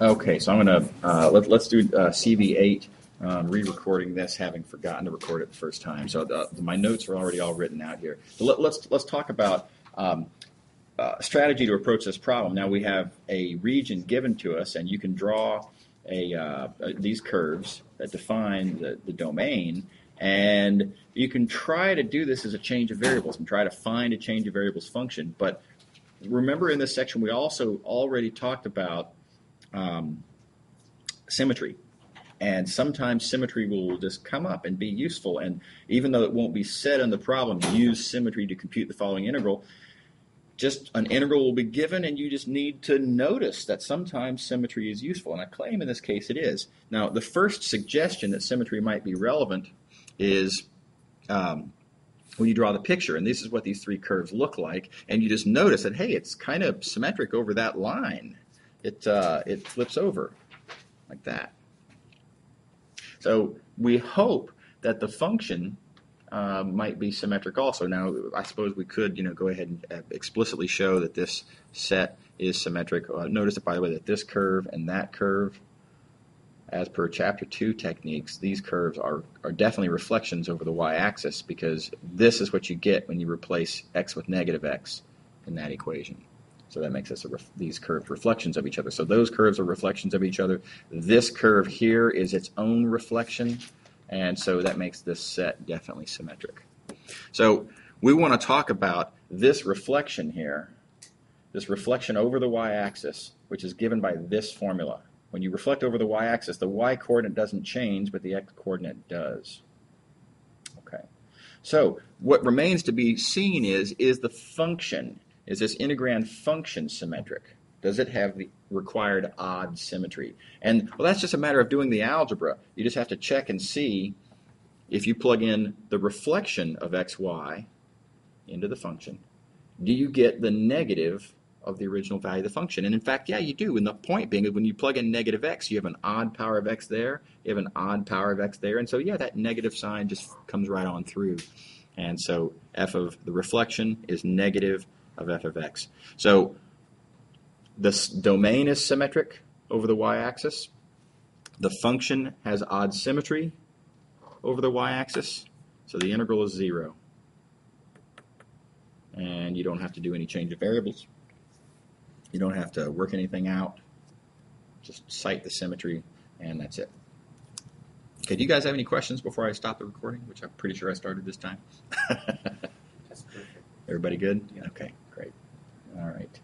Okay, so I'm going to let's do CV8. Re-recording this, having forgotten to record it the first time. So my notes are already all written out here. So let's talk about strategy to approach this problem. Now we have a region given to us, and you can draw these curves that define the domain, and you can try to do this as a change of variables and try to find a change of variables function. But remember, in this section, we also already talked about symmetry. And sometimes symmetry will just come up and be useful. And even though it won't be said in the problem, use symmetry to compute the following integral, just an integral will be given, and you just need to notice that sometimes symmetry is useful. And I claim in this case it is. Now, the first suggestion that symmetry might be relevant is when you draw the picture. And this is what these three curves look like. And you just notice that, hey, it's kind of symmetric over that line. It flips over like that. So we hope that the function might be symmetric also. Now, I suppose we could, go ahead and explicitly show that this set is symmetric. Notice, by the way, that this curve and that curve, as per Chapter 2 techniques, these curves are definitely reflections over the y-axis, because this is what you get when you replace x with negative x in that equation. So that makes us these curves reflections of each other. So those curves are reflections of each other. This curve here is its own reflection, and so that makes this set definitely symmetric. So we want to talk about this reflection here, this reflection over the y-axis, which is given by this formula. When you reflect over the y-axis, the y-coordinate doesn't change, but the x-coordinate does. Okay. So what remains to be seen is the function. Is this integrand function symmetric? Does it have the required odd symmetry? And, well, that's just a matter of doing the algebra. You just have to check and see if you plug in the reflection of xy into the function, do you get the negative of the original value of the function? And in fact, yeah, you do. And the point being is when you plug in negative x, you have an odd power of x there, you have an odd power of x there, and so, yeah, that negative sign just comes right on through. And so f of the reflection is negative of f of x. So this domain is symmetric over the y-axis. The function has odd symmetry over the y-axis. So the integral is 0. And you don't have to do any change of variables. You don't have to work anything out. Just cite the symmetry, and that's it. Okay, do you guys have any questions before I stop the recording, which I'm pretty sure I started this time? That's perfect. Everybody good? Yeah. Okay, great. All right.